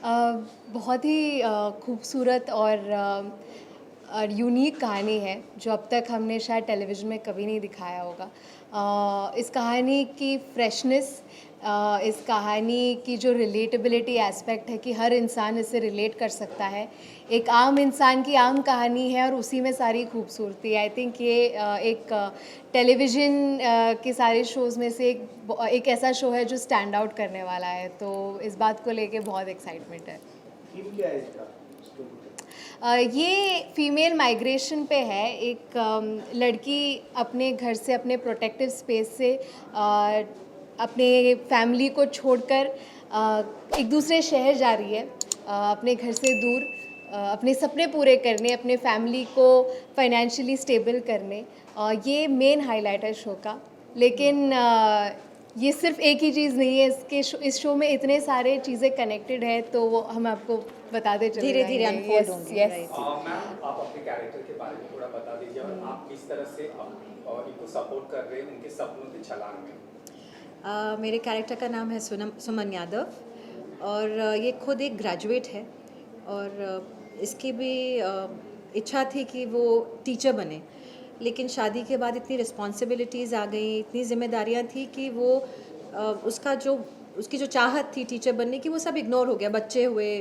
बहुत ही खूबसूरत और यूनिक कहानी है जो अब तक हमने शायद टेलीविज़न में कभी नहीं दिखाया होगा। इस कहानी की फ्रेशनेस, इस कहानी की जो रिलेटेबिलिटी एस्पेक्ट है कि हर इंसान इससे रिलेट कर सकता है। एक आम इंसान की आम कहानी है और उसी में सारी खूबसूरती है। आई थिंक ये एक टेलीविज़न के सारे शोज़ में से एक ऐसा शो है जो स्टैंड आउट करने वाला है, तो इस बात को लेके बहुत एक्साइटमेंट है। थीम क्या है इसका स्टोरी का? ये फीमेल माइग्रेशन पे है। एक लड़की अपने घर से, अपने प्रोटेक्टिव स्पेस से अपने फैमिली को छोड़कर एक दूसरे शहर जा रही है, अपने घर से दूर, अपने सपने पूरे करने, अपने फैमिली को फाइनेंशियली स्टेबल करने। ये मेन हाईलाइट है शो का। लेकिन ये सिर्फ एक ही चीज़ नहीं है, इस शो में इतने सारे चीज़ें कनेक्टेड है, तो वो हम आपको बताते चले धीरे धीरे जाएंगे। अनफोल्ड होंगे, यस। राइट। मैम, आप अपने कैरेक्टर के बारे में थोड़ा बता दीजिए और आप किस तरह से इनको सपोर्ट कर रहे हैं उनके सपनों की छलांग में। मेरे कैरेक्टर का नाम है सुमन यादव और ये खुद एक ग्रेजुएट है और इसकी भी इच्छा थी कि वो टीचर बने, लेकिन शादी के बाद इतनी रिस्पॉन्सिबिलिटीज़ आ गई, इतनी जिम्मेदारियां थी कि वो उसकी जो चाहत थी टीचर बनने की वो सब इग्नोर हो गया, बच्चे हुए।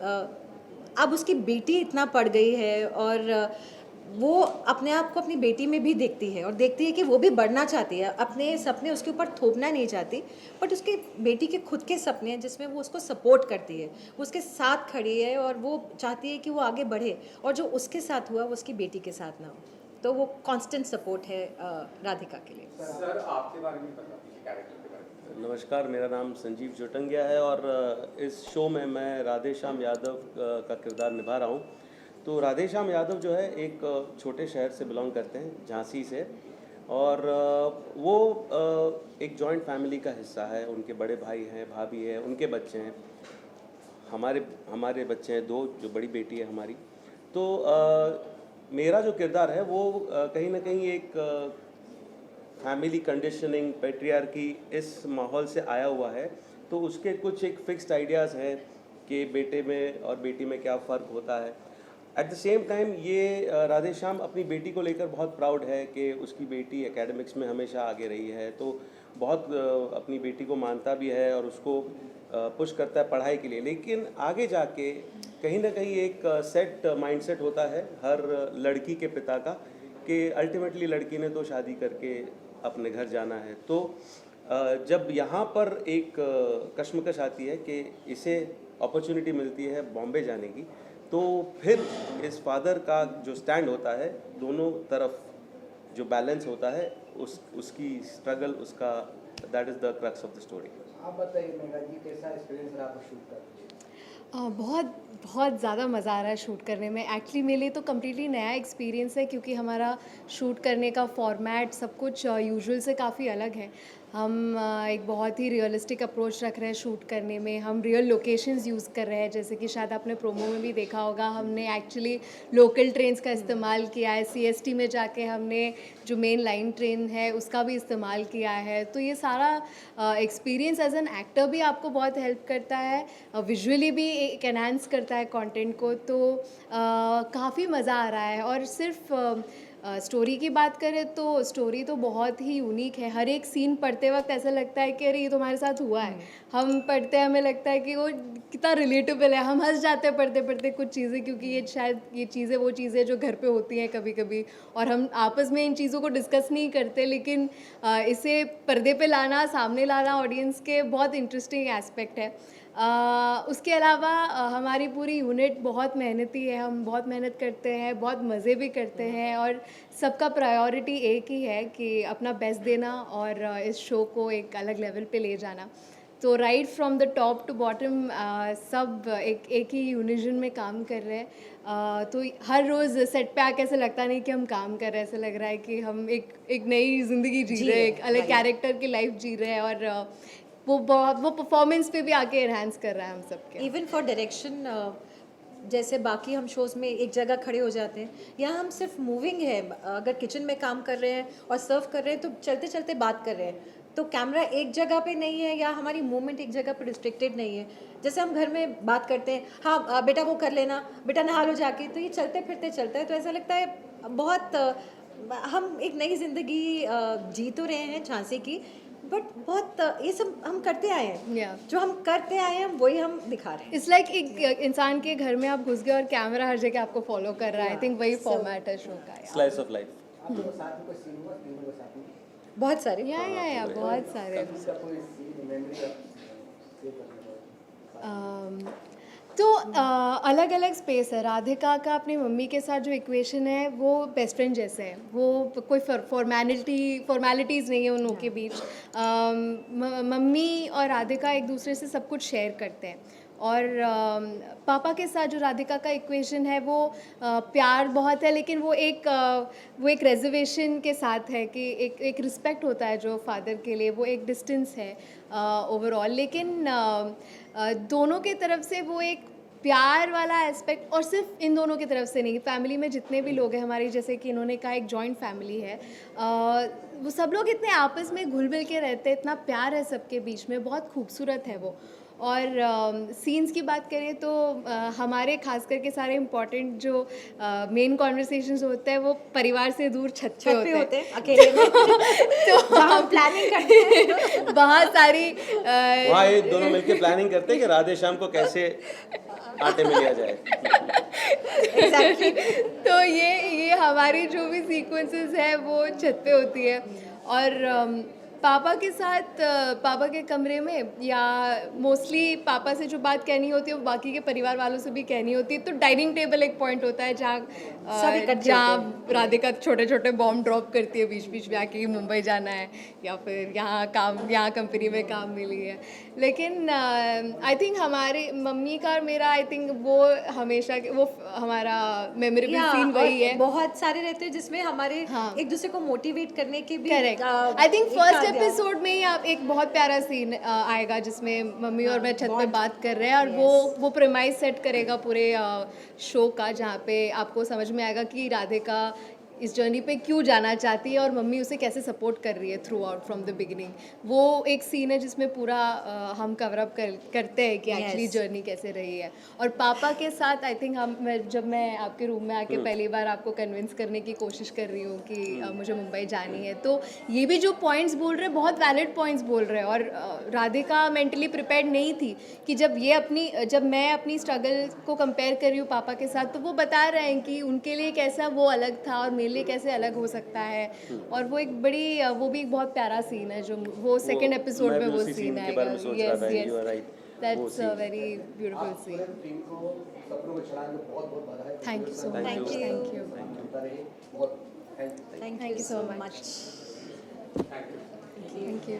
अब उसकी बेटी इतना पढ़ गई है और वो अपने आप को अपनी बेटी में भी देखती है और देखती है कि वो भी बढ़ना चाहती है, अपने सपने उसके ऊपर थोपना नहीं चाहती, बट उसकी बेटी के खुद के सपने हैं जिसमें वो उसको सपोर्ट करती है, वो उसके साथ खड़ी है और वो चाहती है कि वो आगे बढ़े और जो उसके साथ हुआ वो उसकी बेटी के साथ ना हो, तो वो कांस्टेंट सपोर्ट है राधिका के लिए। सर, आपके बारे में बता दीजिए, कैरेक्टर के बारे में। नमस्कार, मेरा नाम संजीव जोटंगिया है और इस शो में मैं राधेश्याम यादव का किरदार निभा रहा हूँ। तो राधेश्याम यादव जो है एक छोटे शहर से बिलोंग करते हैं, झांसी से, और वो एक जॉइंट फैमिली का हिस्सा है। उनके बड़े भाई हैं, भाभी है, उनके बच्चे हैं, हमारे बच्चे हैं दो, जो बड़ी बेटी है हमारी। तो मेरा जो किरदार है वो कहीं ना कहीं एक फैमिली कंडीशनिंग, पैट्रियार्की, इस माहौल से आया हुआ है। तो उसके कुछ एक फिक्स्ड आइडियाज़ हैं कि बेटे में और बेटी में क्या फ़र्क होता है। एट द सेम टाइम ये राधेश्याम अपनी बेटी को लेकर बहुत प्राउड है कि उसकी बेटी एकेडमिक्स में हमेशा आगे रही है, तो बहुत अपनी बेटी को मानता भी है और उसको पुश करता है पढ़ाई के लिए। लेकिन आगे जाके कहीं ना कहीं एक सेट माइंडसेट होता है हर लड़की के पिता का कि अल्टीमेटली लड़की ने तो शादी करके अपने घर जाना है। तो जब यहाँ पर एक कश्मकश आती है कि इसे अपॉर्चुनिटी मिलती है बॉम्बे जाने की, तो फिर इस फादर का जो स्टैंड होता है, दोनों तरफ जो बैलेंस होता है, उसकी स्ट्रगल, उसका, that is the crux of the story. आप बताइए मेघा जी, कैसा एक्सपीरियंस रहा आपको शूट करके? बहुत बहुत ज़्यादा मज़ा आ रहा है शूट करने में। एक्चुअली मेरे लिए तो कम्प्लीटली नया एक्सपीरियंस है, क्योंकि हमारा शूट करने का फॉर्मेट सब कुछ यूजुअल से काफ़ी अलग है। हम एक बहुत ही रियलिस्टिक अप्रोच रख रहे हैं शूट करने में। हम रियल लोकेशंस यूज़ कर रहे हैं, जैसे कि शायद आपने प्रोमो में भी देखा होगा, हमने एक्चुअली लोकल ट्रेन्स का इस्तेमाल किया है। सीएसटी में जाके हमने जो मेन लाइन ट्रेन है उसका भी इस्तेमाल किया है। तो ये सारा एक्सपीरियंस एज एन एक्टर भी आपको बहुत हेल्प करता है, विजुअली भी एक एनहांस करता है कंटेंट को। तो काफ़ी मज़ा आ रहा है। और सिर्फ स्टोरी की बात करें तो स्टोरी तो बहुत ही यूनिक है। हर एक सीन पढ़ते वक्त ऐसा लगता है कि अरे ये तो हमारे साथ हुआ है। हम पढ़ते हैं, हमें लगता है कि वो कितना रिलेटेबल है। हम हंस जाते हैं पढ़ते पढ़ते कुछ चीज़ें, क्योंकि ये शायद ये चीज़ें वो चीज़ें जो घर पे होती हैं कभी कभी, और हम आपस में इन चीज़ों को डिस्कस नहीं करते। लेकिन इसे पर्दे पे लाना, सामने लाना ऑडियंस के, बहुत इंटरेस्टिंग एस्पेक्ट है। उसके अलावा हमारी पूरी यूनिट बहुत मेहनती है। हम बहुत मेहनत करते हैं, बहुत मज़े भी करते हैं, और सबका प्रायोरिटी एक ही है कि अपना बेस्ट देना और इस शो को एक अलग लेवल पे ले जाना। तो right from the top to bottom सब एक ही यूनिजन में काम कर रहे हैं। तो हर रोज़ सेट पे आके ऐसा लगता नहीं कि हम काम कर रहे हैं, ऐसा लग रहा है कि हम एक नई ज़िंदगी जी रहे हैं, एक अलग कैरेक्टर की लाइफ जी रहे हैं। और वो परफॉर्मेंस पे भी आके एनहांस कर रहा है हम सबके। इवन फॉर डायरेक्शन, जैसे बाकी हम शोज़ में एक जगह खड़े हो जाते हैं, यहाँ हम सिर्फ मूविंग है। अगर किचन में काम कर रहे हैं और सर्व कर रहे हैं तो चलते चलते बात कर रहे हैं, तो कैमरा एक जगह पे नहीं है या हमारी मूवमेंट एक जगह पे रिस्ट्रिक्टेड नहीं है। जैसे हम घर में बात करते हैं, हाँ बेटा वो कर लेना, बेटा नहा लो जाके, तो ये चलते फिरते चलता है। तो ऐसा लगता है बहुत हम एक नई ज़िंदगी जी तो रहे हैं झांसी की, बट बहुत ये सब हम करते आए हैं। Yeah. जो हम करते आए हैं वही हम दिखा रहे हैं। इट्स लाइक एक इंसान के घर में आप घुस गए और कैमरा हर जगह आपको फॉलो कर रहा है। आई थिंक वही फॉर्मेट है शो का। Slice of life. आप लोगों के साथ में कोई सीन हुआ तीनों के साथ में? बहुत सारे या बहुत सारे। उसका कोई सीन मेमोरी आप शेयर करना चाहें? तो अलग अलग स्पेस है। राधिका का अपनी मम्मी के साथ जो इक्वेशन है वो बेस्ट फ्रेंड जैसे है। वो कोई फॉर्मेलिटीज़ नहीं है उन लोगों के बीच। मम्मी और राधिका एक दूसरे से सब कुछ शेयर करते हैं। और पापा के साथ जो राधिका का इक्वेशन है वो प्यार बहुत है, लेकिन वो एक रिजर्वेशन के साथ है कि एक रिस्पेक्ट होता है जो फादर के लिए, वो एक डिस्टेंस है ओवरऑल। लेकिन दोनों की तरफ से वो एक प्यार वाला एस्पेक्ट, और सिर्फ इन दोनों की तरफ से नहीं, फैमिली में जितने भी लोग हैं हमारी, जैसे कि इन्होंने कहा एक जॉइंट फैमिली है, वो सब लोग इतने आपस में घुल मिल के रहते हैं, इतना प्यार है सबके बीच में, बहुत खूबसूरत है वो। और सीन्स की बात करें तो हमारे खास करके सारे इम्पॉर्टेंट जो मेन कॉन्वर्सेशंस होते हैं वो परिवार से दूर छत पे होते हैं। अकेले में तो हम प्लानिंग करते हैं। बहुत सारी वहाँ ये दोनों मिलके प्लानिंग करते हैं कि राधे श्याम को कैसे आटे में लिया जाए। एग्जैक्टली। तो ये हमारी जो भी सीक्वेंसेस है वो छत पे होती है। और पापा के साथ पापा के कमरे में, या मोस्टली पापा से जो बात कहनी होती है वो बाकी के परिवार वालों से भी कहनी होती है। तो डाइनिंग टेबल एक पॉइंट होता है जहाँ राधिका छोटे छोटे बॉम्ब ड्रॉप करती है बीच बीच में आके, मुंबई जाना है या फिर यहाँ कंपनी में काम मिली है। लेकिन आई थिंक हमारे मम्मी का और मेरा, आई थिंक वो हमेशा वो हमारा मेमोरेबल सीन वही है। बहुत सारे रहते हैं जिसमें हमारे एक दूसरे को मोटिवेट करने के भी correct. I think first episode में ही आप एक बहुत प्यारा सीन आएगा जिसमें मम्मी और मैं छत पे बात कर रहे हैं, और वो प्रेमाइज सेट करेगा पूरे शो का, जहाँ पे आपको समझ में आएगा कि राधिका इस जर्नी पे क्यों जाना चाहती है और मम्मी उसे कैसे सपोर्ट कर रही है through out from the beginning. वो एक सीन है जिसमें पूरा हम कवर अप करते हैं कि एक्चुअली जर्नी कैसे रही है। और पापा के साथ आई थिंक जब मैं आपके रूम में आके पहली बार आपको कन्विंस करने की कोशिश कर रही हूँ कि मुझे मुंबई जानी है, तो ये भी जो पॉइंट्स बोल रहे हैं बहुत वैलिड पॉइंट्स बोल रहे हैं। और राधिका मेंटली प्रिपेयर्ड नहीं थी कि जब मैं अपनी स्ट्रगल को कंपेयर कर रही हूँ पापा के साथ, तो वो बता रहे हैं कि उनके लिए कैसा वो अलग था और लिए कैसे अलग हो सकता है। और वो भी एक बहुत प्यारा सीन है जो वो सेकंड एपिसोड में वो सीन आएगा। That's a very beautiful scene. Team को सपनों को चलाने में बहुत बहुत बधाई। Thank you so much. Thank you. बहुत thank you. Thank you so much. Thank you.